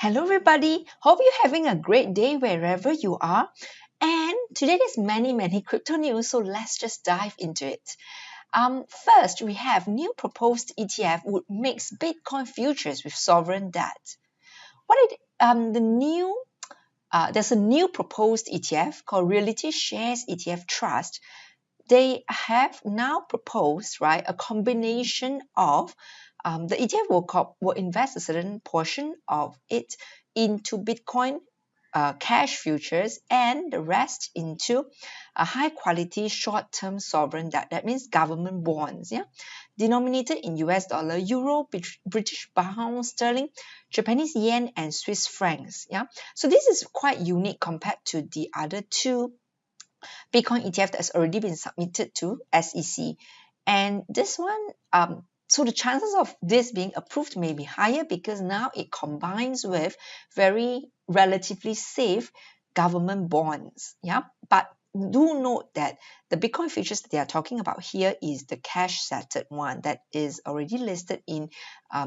Hello, everybody. Hope you're having a great day wherever you are. And today there's many crypto news, so let's just dive into it. First, we have new proposed ETF would mix Bitcoin futures with sovereign debt. There's a new proposed ETF called Reality Shares ETF Trust. They have now proposed, right, a combination of the ETF will invest a certain portion of it into Bitcoin cash futures and the rest into a high quality short term sovereign debt. That means government bonds, yeah, denominated in US dollar, euro, British pound, sterling, Japanese yen, and Swiss francs. Yeah, so this is quite unique compared to the other two Bitcoin ETF that's already been submitted to SEC. And this one, so the chances of this being approved may be higher because now it combines with very relatively safe government bonds. Yeah, but do note that the Bitcoin futures that they are talking about here is the cash settled one that is already listed in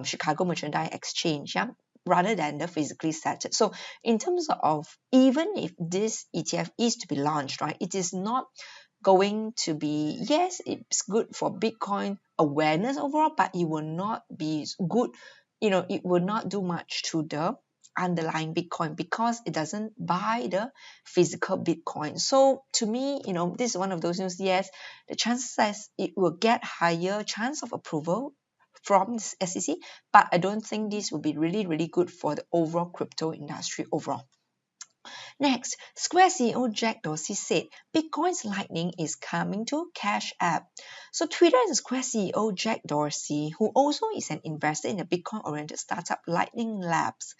Chicago Mercantile Exchange. Yeah, rather than the physically settled. So in terms of even if this ETF is to be launched, right, it is not going to be, yes, it's good for Bitcoin awareness overall, but it will not be good, it will not do much to the underlying Bitcoin because it doesn't buy the physical Bitcoin. So to me, this is one of those news, yes, the chances it will get higher chance of approval from the SEC, but I don't think this will be really good for the overall crypto industry overall. Next, Square CEO Jack Dorsey said Bitcoin's Lightning is coming to Cash App. So Twitter and Square CEO Jack Dorsey, who also is an investor in the Bitcoin-oriented startup Lightning Labs,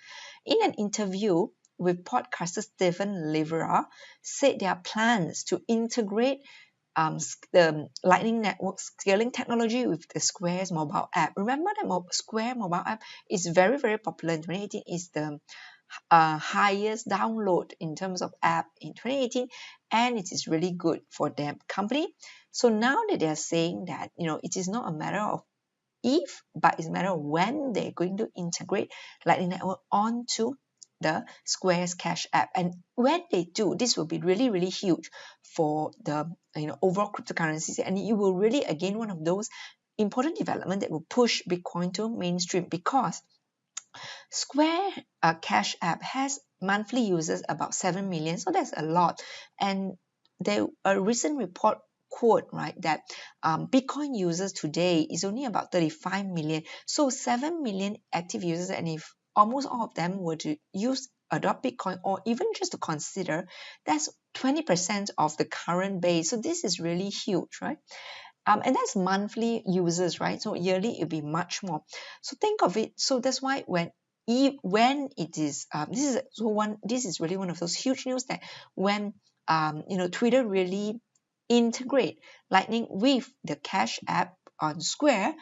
in an interview with podcaster Stephen Livera, said there are plans to integrate the Lightning Network scaling technology with the Square's mobile app. Remember that Square mobile app is very popular in 2018. Is the highest download in terms of app in 2018, and it is really good for their company. So now that they are saying that it is not a matter of if, but it's a matter of when they're going to integrate Lightning Network onto the Square's Cash App. And when they do, this will be really huge for the overall cryptocurrencies, and it will really again one of those important development that will push Bitcoin to mainstream because Square Cash App has monthly users about 7 million, so that's a lot. And a recent report quote, right, that Bitcoin users today is only about 35 million. So 7 million active users, and if almost all of them were to adopt Bitcoin or even just to consider, that's 20% of the current base. So this is really huge, right? And that's monthly users, right? So yearly it'll be much more. So think of it. So that's why when it is this is really one of those huge news that when Twitter really integrate Lightning with the Cash App on Square,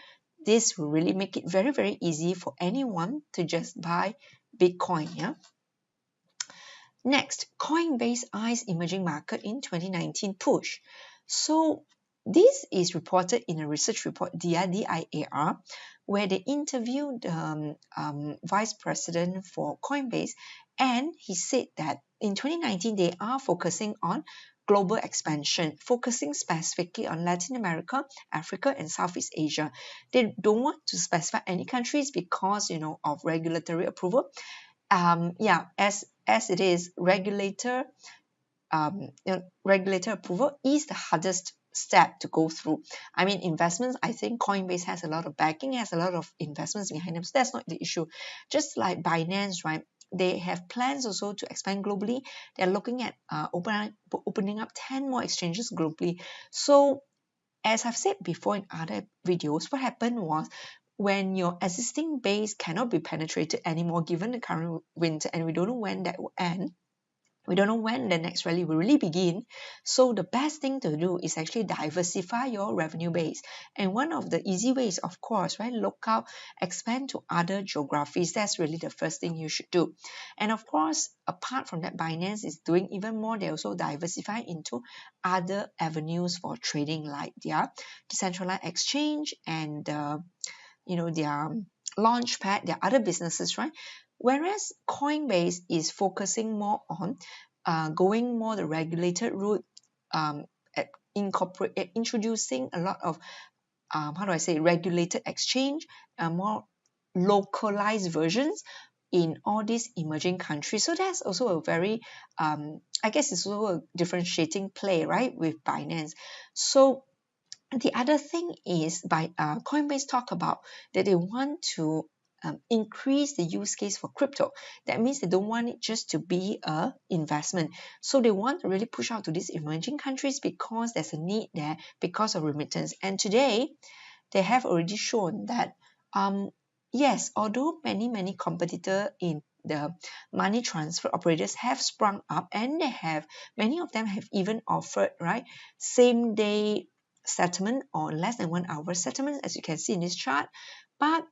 this will really make it very easy for anyone to just buy Bitcoin. Yeah. Next, Coinbase eyes emerging market in 2019 push. So this is reported in a research report, DIAR, where they interviewed vice president for Coinbase, and he said that in 2019 they are focusing on global expansion, focusing specifically on Latin America, Africa, and Southeast Asia. They don't want to specify any countries because of regulatory approval. As it is, regulator approval is the hardest step to go through. I mean, investments, I think Coinbase has a lot of backing, has a lot of investments behind them, so that's not the issue. Just like Binance, right? They have plans also to expand globally. They're looking at opening up 10 more exchanges globally. So as I've said before in other videos, what happened was when your existing base cannot be penetrated anymore given the current winter, and we don't know when that will end, we don't know when the next rally will really begin. So the best thing to do is actually diversify your revenue base. And one of the easy ways, of course, right, look out, expand to other geographies. That's really the first thing you should do. And of course, apart from that, Binance is doing even more. They also diversify into other avenues for trading, like their decentralized exchange and their Launchpad, their other businesses, right? whereas Coinbase is focusing more on going more the regulated route, introducing a lot of how do I say, regulated exchange, more localized versions in all these emerging countries. So that's also a very, I guess it's also a differentiating play, right, with Binance. So the other thing is by Coinbase talk about that they want to increase the use case for crypto. That means they don't want it just to be a investment. So they want to really push out to these emerging countries because there's a need there because of remittance. And today they have already shown that yes, although many competitors in the money transfer operators have sprung up, and they have many of them have even offered, right, same day settlement or less than 1 hour settlement, as you can see in this chart. But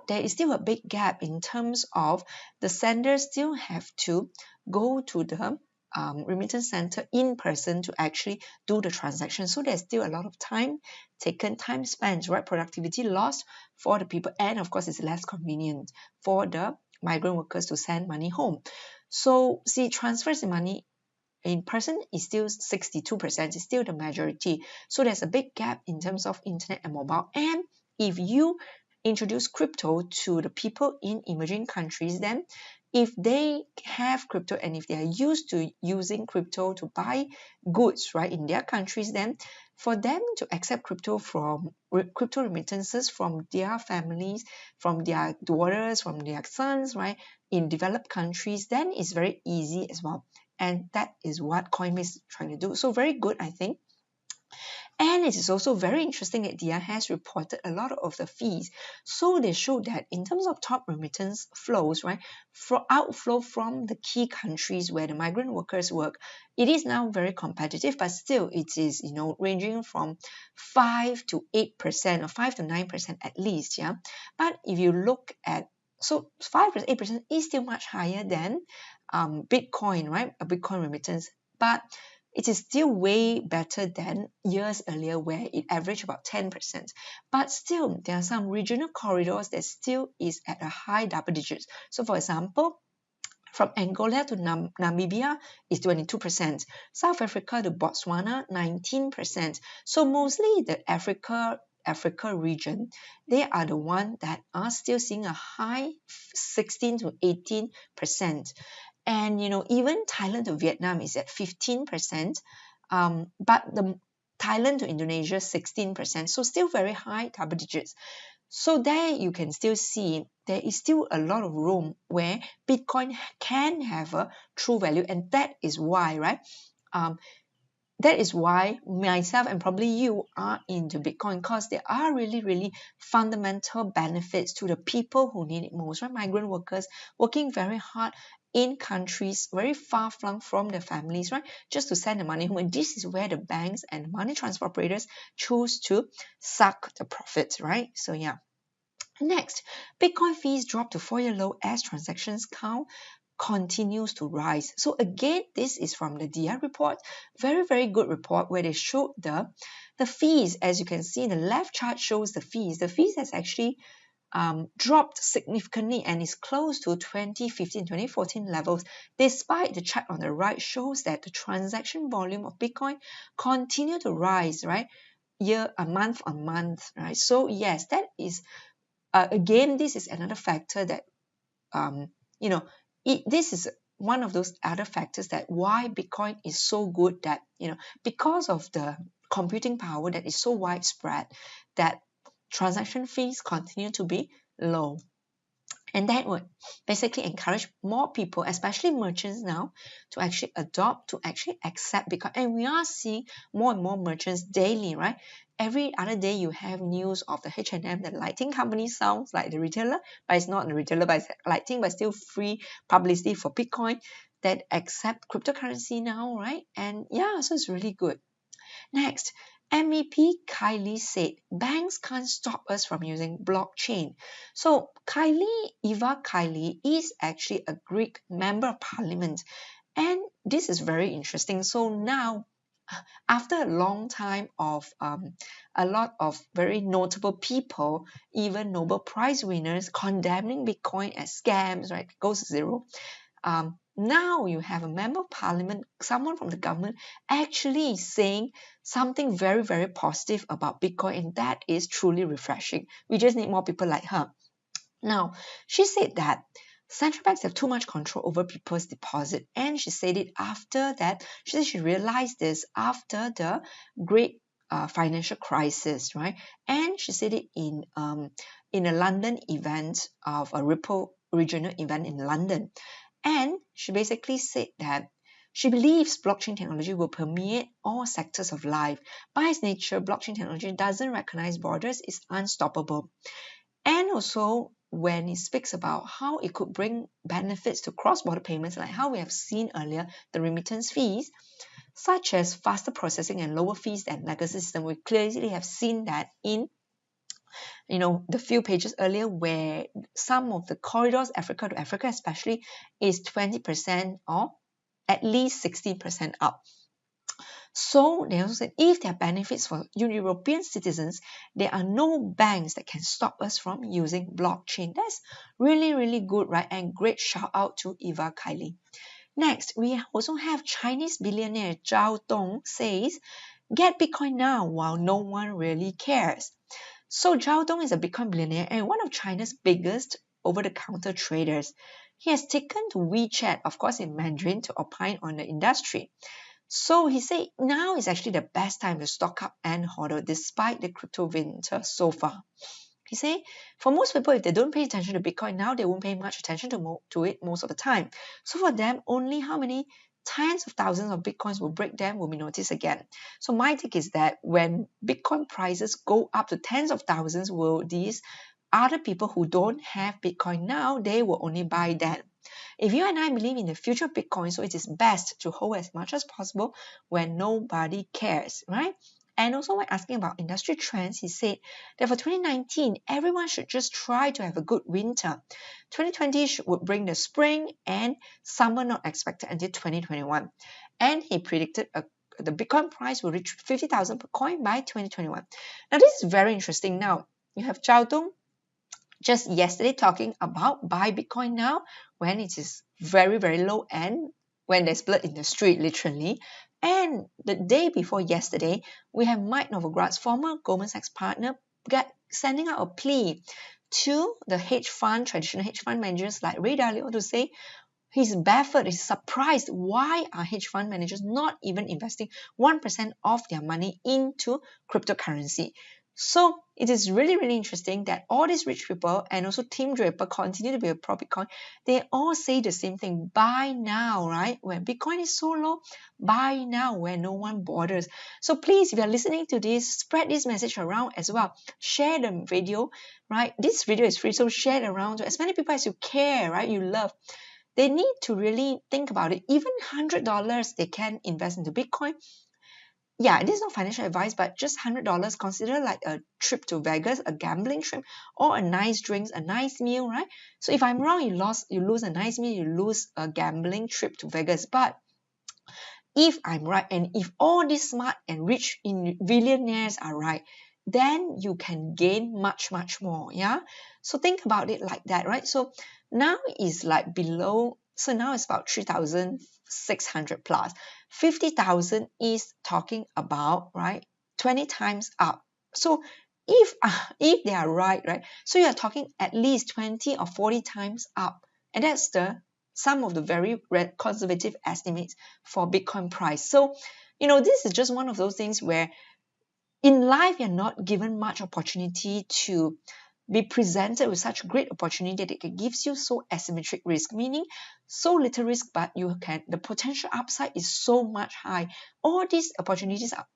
there is still a big gap in terms of the senders still have to go to the remittance center in person to actually do the transaction. So there's still a lot of time taken, time spent, right? Productivity lost for the people, and of course, it's less convenient for the migrant workers to send money home. So see, transfers the money in person is still 62%, is still the majority. So there's a big gap in terms of internet and mobile. And if you introduce crypto to the people in emerging countries, then if they have crypto and if they are used to using crypto to buy goods, right, in their countries, then for them to accept crypto remittances from their families, from their daughters, from their sons, right, in developed countries, then it's very easy as well. And that is what Coinbase is trying to do. So very good, I think. And it is also very interesting that DIA has reported a lot of the fees. So they show that in terms of top remittance flows, right, for outflow from the key countries where the migrant workers work, it is now very competitive, but still it is, ranging from 5 to 8% or 5 to 9% at least, yeah. But if you look at, so 5 to 8% is still much higher than Bitcoin, right, a Bitcoin remittance, but it is still way better than years earlier where it averaged about 10%. But still, there are some regional corridors that still is at a high double digits. So for example, from Angola to Namibia is 22%, South Africa to Botswana 19%. So mostly the Africa region, they are the one that are still seeing a high 16 to 18%. And even Thailand to Vietnam is at 15%, but the Thailand to Indonesia 16%, so still very high double digits. So there you can still see there is still a lot of room where Bitcoin can have a true value, and that is why, right? That is why myself and probably you are into Bitcoin, because there are really fundamental benefits to the people who need it most, right? Migrant workers working very hard in countries very far flung from their families, right? Just to send the money home. And this is where the banks and money transfer operators choose to suck the profits, right? So yeah. Next, Bitcoin fees dropped to 4-year low as transactions count continues to rise. So again, this is from the DIA report. Very good report where they showed the fees. As you can see, the left chart shows the fees. The fees has actually dropped significantly and is close to 2015, 2014 levels, despite the chart on the right shows that the transaction volume of Bitcoin continue to rise, right? Month on month, right? So yes, that is again, this is another factor that this is one of those other factors that why Bitcoin is so good, that because of the computing power that is so widespread, that transaction fees continue to be low. And that would basically encourage more people, especially merchants now, to actually adopt, to actually accept Bitcoin. And we are seeing more and more merchants daily, right? Every other day you have news of the H&M, the lighting company, sounds like the retailer, but it's not the retailer, but it's lighting, but still free publicity for Bitcoin, that accept cryptocurrency now, right? And yeah, so it's really good. Next, MEP Kylie said, banks can't stop us from using blockchain. So Eva Kylie is actually a Greek member of parliament. And this is very interesting. So now after a long time of a lot of very notable people, even Nobel Prize winners, condemning Bitcoin as scams, right? It goes to zero. Now you have a member of parliament, someone from the government, actually saying something very, very positive about Bitcoin, and that is truly refreshing. We just need more people like her. Now, she said that central banks have too much control over people's deposit, and she said it after that. She said she realized this after the great financial crisis, right? And she said it in a London event of a Ripple regional event in London. And she basically said that she believes blockchain technology will permeate all sectors of life. By its nature, blockchain technology doesn't recognize borders, it's unstoppable. And also, when it speaks about how it could bring benefits to cross-border payments, like how we have seen earlier, the remittance fees, such as faster processing and lower fees than legacy system, we clearly have seen that in the few pages earlier where some of the corridors, Africa to Africa especially, is 20% or at least 60% up. So they also said if there are benefits for European citizens, there are no banks that can stop us from using blockchain. That's really, really good, right? And great shout out to Eva Kaili. Next, we also have Chinese billionaire Zhao Dong says, get Bitcoin now while no one really cares. So Zhao Dong is a Bitcoin billionaire and one of China's biggest over-the-counter traders. He has taken to WeChat, of course in Mandarin, to opine on the industry. So he said now is actually the best time to stock up and hodl despite the crypto winter so far. He said for most people, if they don't pay attention to Bitcoin now, they won't pay much attention to it most of the time. So for them, only how many tens of thousands of Bitcoins will break them will be noticed again. So my take is that when Bitcoin prices go up to tens of thousands, will these other people who don't have Bitcoin now, they will only buy then. If you and I believe in the future of Bitcoin, so it is best to hold as much as possible when nobody cares, right? And also when asking about industry trends, he said that for 2019, everyone should just try to have a good winter. 2020 would bring the spring and summer not expected until 2021. And he predicted the Bitcoin price will reach 50,000 per coin by 2021. Now this is very interesting. Now you have Zhao Dong just yesterday talking about buy Bitcoin now when it is very, very low and when there's blood in the street, literally. And the day before yesterday, we have Mike Novogratz, former Goldman Sachs partner, sending out a plea to the traditional hedge fund managers like Ray Dalio to say he's baffled, he's surprised why are hedge fund managers not even investing 1% of their money into cryptocurrency. So it is really, really interesting that all these rich people and also Tim Draper continue to be a pro Bitcoin. They all say the same thing, buy now, right? When Bitcoin is so low, buy now when no one bothers. So please, if you're listening to this, spread this message around as well. Share the video, right? This video is free, so share it around to as many people as you care, right? You love. They need to really think about it. Even $100 they can invest into Bitcoin. Yeah, this is not financial advice, but just $100, consider like a trip to Vegas, a gambling trip, or a nice drinks, a nice meal, right? So if I'm wrong, you lose a nice meal, you lose a gambling trip to Vegas. But if I'm right, and if all these smart and rich billionaires are right, then you can gain much, much more. Yeah. So think about it like that, right? So now is like below. So now it's about 3,600 plus. 50,000 is talking about, right, 20 times up. So if they are right, so you are talking at least 20 or 40 times up, and that's some of the very conservative estimates for Bitcoin price. So this is just one of those things where in life you're not given much opportunity to be presented with such great opportunity that it gives you so asymmetric risk, meaning so little risk, but the potential upside is so much high. All these opportunities are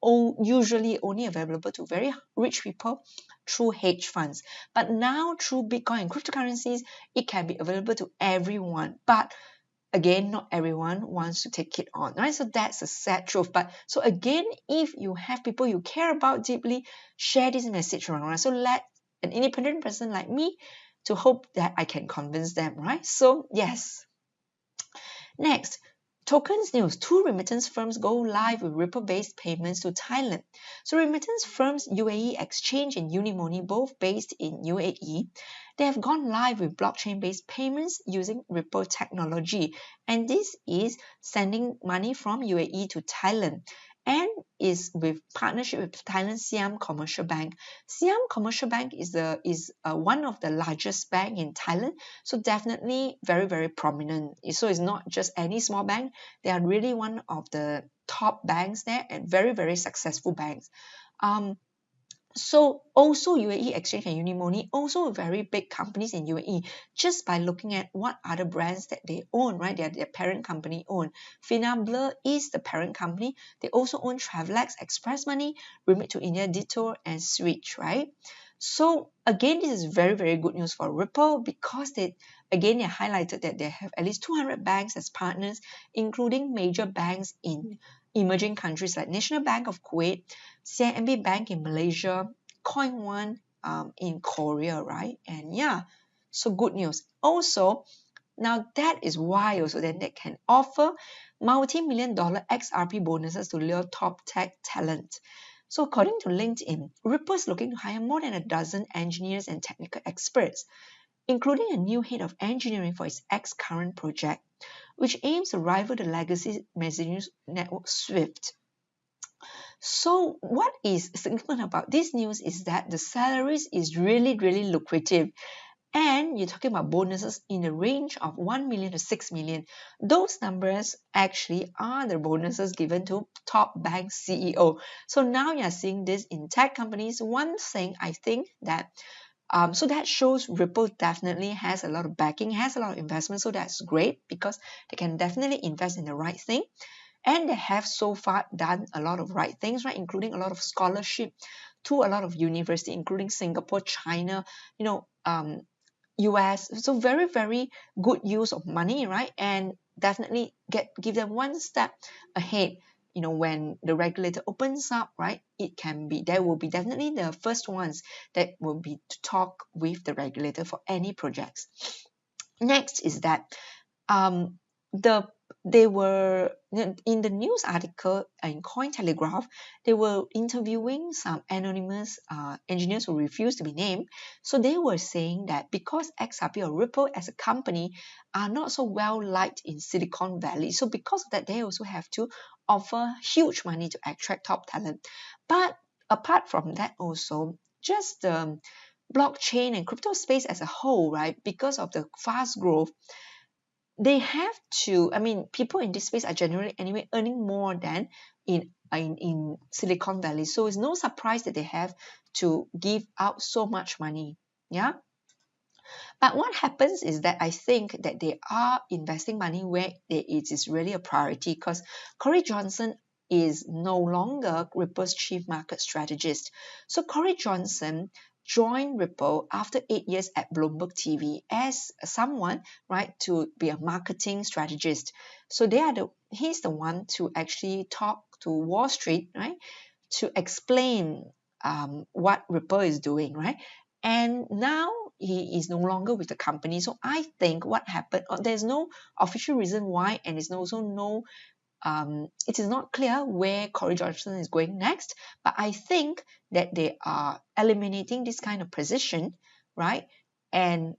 usually only available to very rich people through hedge funds. But now through Bitcoin and cryptocurrencies, it can be available to everyone. But again, not everyone wants to take it on, right? So that's a sad truth. But so again, if you have people you care about deeply, share this message around, right? So let an independent person like me to hope that I can convince them, right? So yes. Next, Tokens news, 2 remittance firms go live with Ripple-based payments to Thailand. So remittance firms UAE Exchange and Unimoni, both based in UAE, they have gone live with blockchain-based payments using Ripple technology. And this is sending money from UAE to Thailand, and is with partnership with Thailand Siam Commercial Bank. Siam Commercial Bank is one of the largest bank in Thailand, so definitely very, very prominent. So it's not just any small bank. They are really one of the top banks there and very, very successful banks. So also UAE Exchange and Unimoni, also very big companies in UAE, just by looking at what other brands that they own, right? Their parent company own. Finablr is the parent company. They also own Travelex, Express Money, Remit to India, Detour, and Switch, right? So again, this is very, very good news for Ripple, because they highlighted that they have at least 200 banks as partners, including major banks in emerging countries like National Bank of Kuwait, CIMB Bank in Malaysia, Coin1 in Korea, right? And yeah, so good news. Also, now that is why also then they can offer multi-million dollar XRP bonuses to lure top tech talent. So according to LinkedIn, Ripple is looking to hire more than a dozen engineers and technical experts, including a new head of engineering for its X-Current project, which aims to rival the legacy messaging network Swift. So what is significant about this news is that the salaries is really, really lucrative. And you're talking about bonuses in the range of 1 million to 6 million. Those numbers actually are the bonuses given to top bank CEO. So now you're seeing this in tech companies. One thing I think that so that shows Ripple definitely has a lot of backing, has a lot of investment. So that's great, because they can definitely invest in the right thing. And they have so far done a lot of right things, right? Including a lot of scholarship to a lot of university, including Singapore, China, US. So very, very good use of money, right? And definitely give them one step ahead. When the regulator opens up, right, they will be definitely the first ones that will be to talk with the regulator for any projects. Next is that they were in the news article in Cointelegraph, they were interviewing some anonymous engineers who refused to be named. So they were saying that because XRP or Ripple as a company are not so well liked in Silicon Valley, so because of that, they also have to offer huge money to attract top talent. But apart from that, also just the blockchain and crypto space as a whole, right, because of the fast growth, they have to, people in this space are generally anyway earning more than in Silicon Valley. So it's no surprise that they have to give out so much money. Yeah. But what happens is that I think that they are investing money where it is really a priority, because Corey Johnson is no longer Ripple's chief market strategist. So Corey Johnson joined Ripple after 8 years at Bloomberg TV as someone, right, to be a marketing strategist. So he's the one to actually talk to Wall Street, right, to explain what Ripple is doing, right? And now he is no longer with the company. So I think what happened, there's no official reason why, and there's also no it is not clear where Corey Johnson is going next, but I think that they are eliminating this kind of position, right? And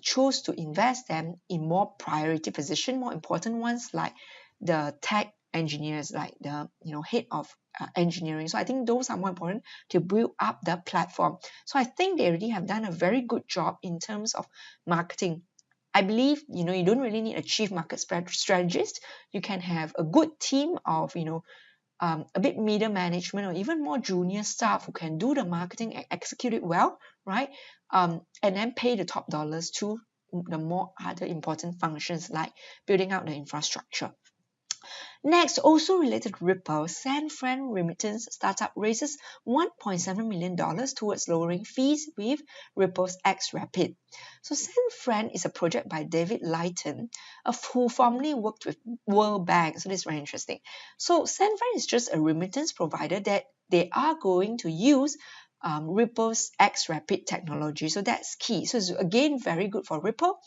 chose to invest them in more priority position, more important ones like the tech engineers, like the head of engineering. So I think those are more important to build up the platform. So I think they already have done a very good job in terms of marketing. I believe you don't really need a chief market strategist. You can have a good team of a bit middle management or even more junior staff who can do the marketing and execute it well, right? And then pay the top dollars to the more other important functions like building out the infrastructure. Next, also related to Ripple, San Fran remittance startup raises $1.7 million towards lowering fees with Ripple's xRapid. So San Fran is a project by David Lighton, who formerly worked with World Bank. So this is very interesting. So San Fran is just a remittance provider that they are going to use Ripple's xRapid technology. So that's key. So it's again very good for Ripple.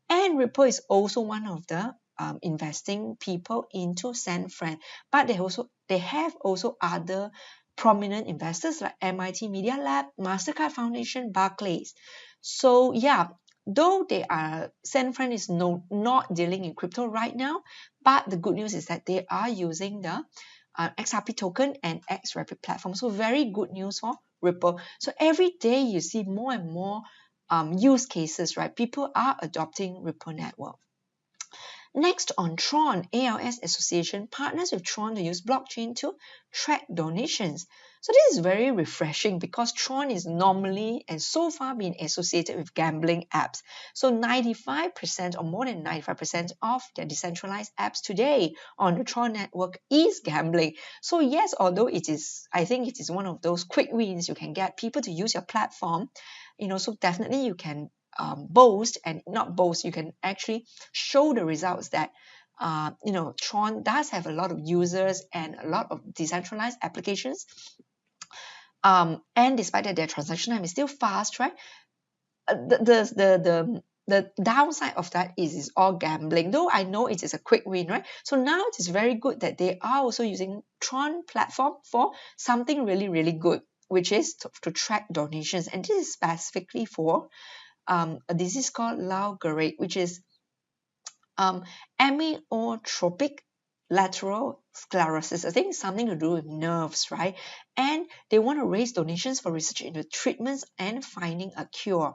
And Ripple is also one of the investing people into San Fran, but they have also other prominent investors like MIT Media Lab, Mastercard Foundation, Barclays. So yeah, though San Fran is not dealing in crypto right now, but the good news is that they are using the XRP token and XRapid platform. So very good news for Ripple. So every day you see more and more use cases, right? People are adopting Ripple Network. Next on Tron, ALS Association partners with Tron to use blockchain to track donations. So this is very refreshing because Tron is normally and so far been associated with gambling apps. So 95% or more than 95% of the decentralized apps today on the Tron network is gambling. So yes, although I think it is one of those quick wins you can get people to use your platform, so definitely you can boast and not boast, you can actually show the results that Tron does have a lot of users and a lot of decentralized applications. And despite that, their transaction time is still fast, right? The downside of that is all gambling, though I know it is a quick win, right? So now it is very good that they are also using Tron platform for something really, really good, which is to track donations. And this is specifically for a disease called Lou Gehrig, which is amyotrophic lateral sclerosis. I think it's something to do with nerves, right? And they want to raise donations for research into treatments and finding a cure.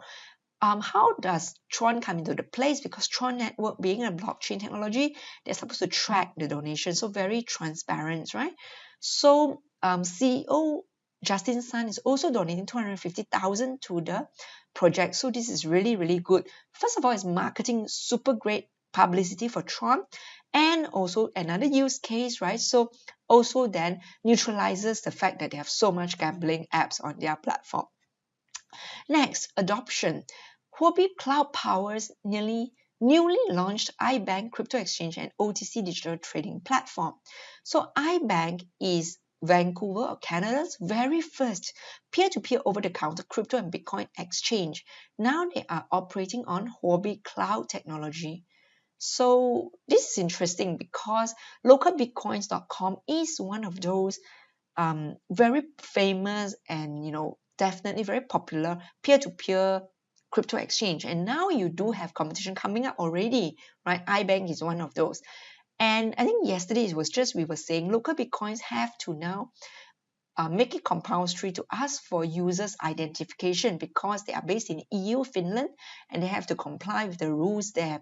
How does Tron come into the place? Because Tron network being a blockchain technology, they're supposed to track the donation, so very transparent, right? So CEO Justin Sun is also donating 250,000 to the project. So this is really, really good. First of all, it's marketing super great publicity for Tron, and also another use case, right? So also then neutralizes the fact that they have so much gambling apps on their platform. Next, adoption. Huobi Cloud powers newly launched iBank crypto exchange and OTC digital trading platform. So iBank is Vancouver, Canada's very first peer-to-peer over-the-counter crypto and Bitcoin exchange. Now they are operating on Huobi Cloud technology. So this is interesting because localbitcoins.com is one of those very famous and definitely very popular peer-to-peer crypto exchange. And now you do have competition coming up already, right? iBank is one of those. And I think yesterday we were saying local Bitcoins have to now make it compulsory to ask for users' identification because they are based in EU, Finland, and they have to comply with the rules there.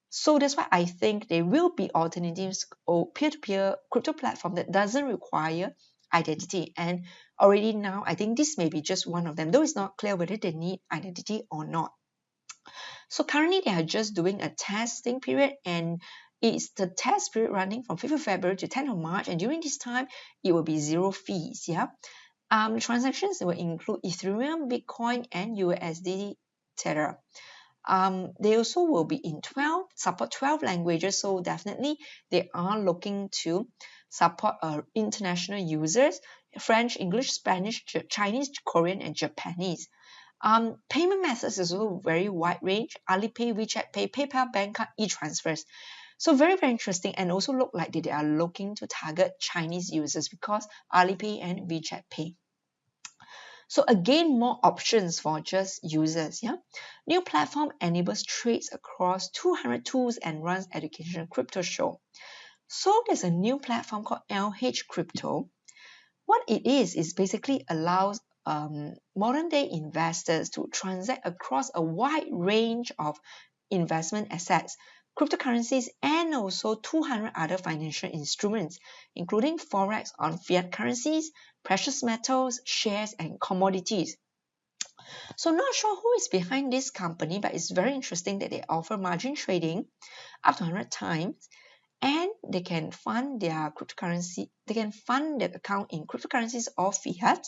So that's why I think there will be alternatives or peer-to-peer crypto platform that doesn't require identity. And already now, I think this may be just one of them, though it's not clear whether they need identity or not. So currently, they are just doing a testing period, and it's the test period running from 5th of February to 10th of March. And during this time, it will be zero fees. Yeah. Transactions will include Ethereum, Bitcoin, and USD Tether. They also will be in support 12 languages, so definitely they are looking to support international users, French, English, Spanish, Chinese, Korean, and Japanese. Payment methods is also very wide range: Alipay, WeChat Pay, PayPal, bank card, e-transfers. So very, very interesting, and also look like they are looking to target Chinese users because Alipay and WeChat Pay. So again, more options for just users. Yeah, new platform enables trades across 200 tools and runs educational crypto show. So there's a new platform called LH Crypto. What it is basically allows modern day investors to transact across a wide range of investment assets, cryptocurrencies, and also 200 other financial instruments, including forex on fiat currencies, precious metals, shares, and commodities. So not sure who is behind this company, but it's very interesting that they offer margin trading up to 100 times, and they can fund their cryptocurrency, they can fund their account in cryptocurrencies or fiat.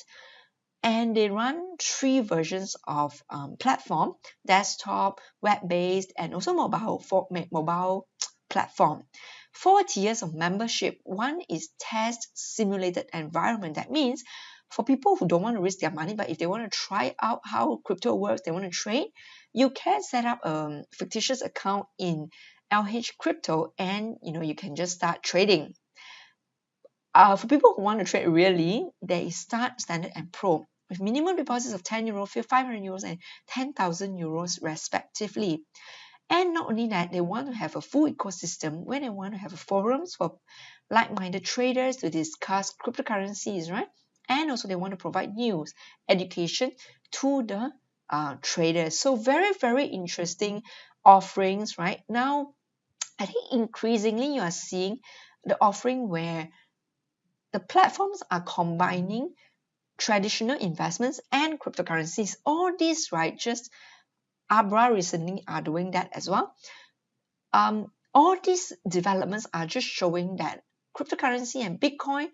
And they run 3 versions of platform: desktop, web-based, and also mobile platform. 4 tiers of membership. One is test simulated environment. That means for people who don't want to risk their money, but if they want to try out how crypto works, they want to trade, you can set up a fictitious account in LH Crypto, and you can just start trading. For people who want to trade really, there is Start, Standard, and Pro with minimum deposits of €10, 500 euros, and 10,000 euros respectively. And not only that, they want to have a full ecosystem where they want to have forums for like-minded traders to discuss cryptocurrencies, right? And also they want to provide news, education to the traders. So very, very interesting offerings, right? Now, I think increasingly you are seeing the offering where the platforms are combining traditional investments and cryptocurrencies. All these, right, just Abra recently are doing that as well. All these developments are just showing that cryptocurrency and Bitcoin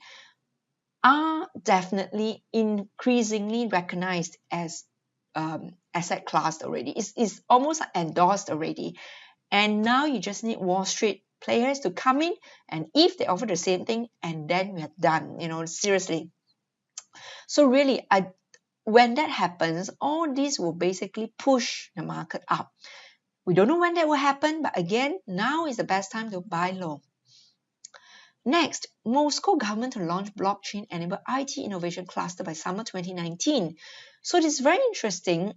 are definitely increasingly recognized as asset class already. It's almost endorsed already. And now you just need Wall Street players to come in, and if they offer the same thing, and then we're done, seriously. So really, when that happens, all this will basically push the market up. We don't know when that will happen, but again, now is the best time to buy low. Next, Moscow government to launch blockchain-enabled IT innovation cluster by summer 2019. So this is very interesting.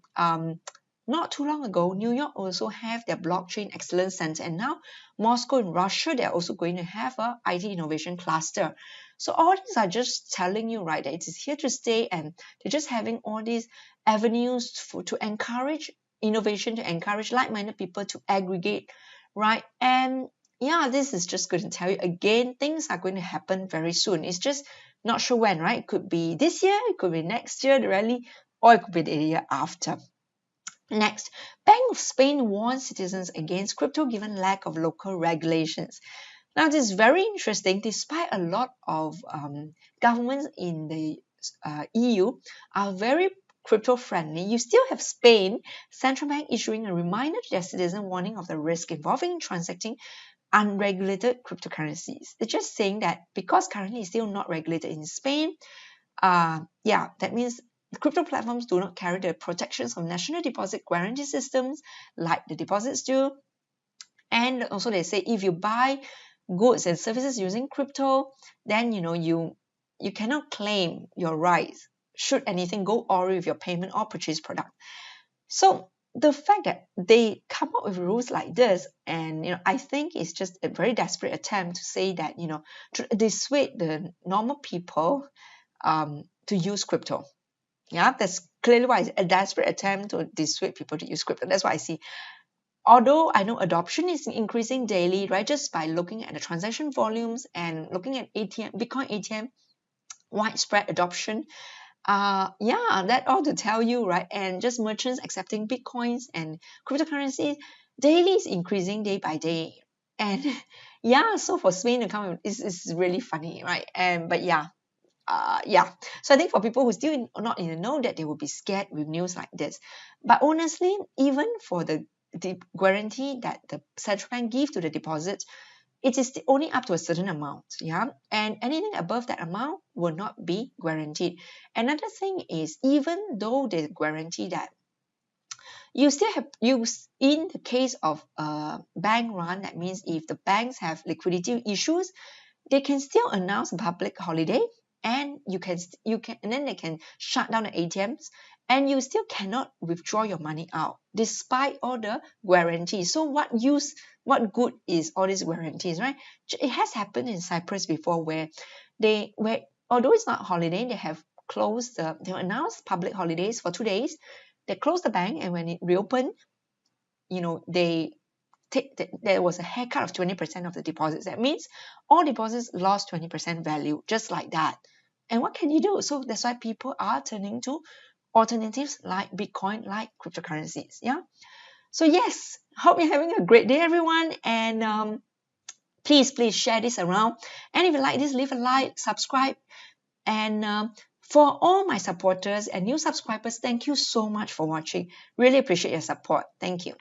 Not too long ago, New York also have their blockchain excellence center, and now Moscow in Russia, they're also going to have a IT innovation cluster. So all these are just telling you, right, that it is here to stay, and they're just having all these avenues to encourage innovation, to encourage like-minded people to aggregate, right? And yeah, this is just going to tell you again, things are going to happen very soon. It's just not sure when, right? It could be this year, it could be next year, the rally, or it could be the year after. Next, Bank of Spain warns citizens against crypto given lack of local regulations. Now, this is very interesting. Despite a lot of governments in the EU are very crypto friendly, you still have Spain central bank issuing a reminder to their citizens warning of the risk involving transacting unregulated cryptocurrencies. They're just saying that because currently it's still not regulated in Spain, that means the crypto platforms do not carry the protections of national deposit guarantee systems like the deposits do. And also they say if you buy goods and services using crypto, then you cannot claim your rights should anything go awry with your payment or purchase product. So the fact that they come up with rules like this, and I think it's just a very desperate attempt to say that to dissuade the normal people to use crypto. Yeah, that's clearly why it's a desperate attempt to dissuade people to use crypto. That's what I see. Although I know adoption is increasing daily, right? Just by looking at the transaction volumes and looking at Bitcoin ATM widespread adoption. That ought to tell you, right? And just merchants accepting Bitcoins and cryptocurrency daily is increasing day by day. And so for Spain to come is really funny, right? So I think for people who still not in the know, that they will be scared with news like this. But honestly, even for the guarantee that the central bank give to the deposit, it is only up to a certain amount, and anything above that amount will not be guaranteed. Another thing is, even though they guarantee that, you still have use in the case of a bank run. That means if the banks have liquidity issues, they can still announce a public holiday, and you can and then they can shut down the ATMs, and you still cannot withdraw your money out despite all the guarantees. So what good is all these guarantees, right? It has happened in Cyprus before, where although it's not holiday, they have closed they announced public holidays for 2 days. They closed the bank, and when it reopened, there was a haircut of 20% of the deposits. That means all deposits lost 20% value, just like that. And what can you do? So that's why people are turning to alternatives like Bitcoin, like cryptocurrencies. Yeah. So yes, hope you're having a great day, everyone. And please share this around. And if you like this, leave a like, subscribe. And for all my supporters and new subscribers, thank you so much for watching. Really appreciate your support. Thank you.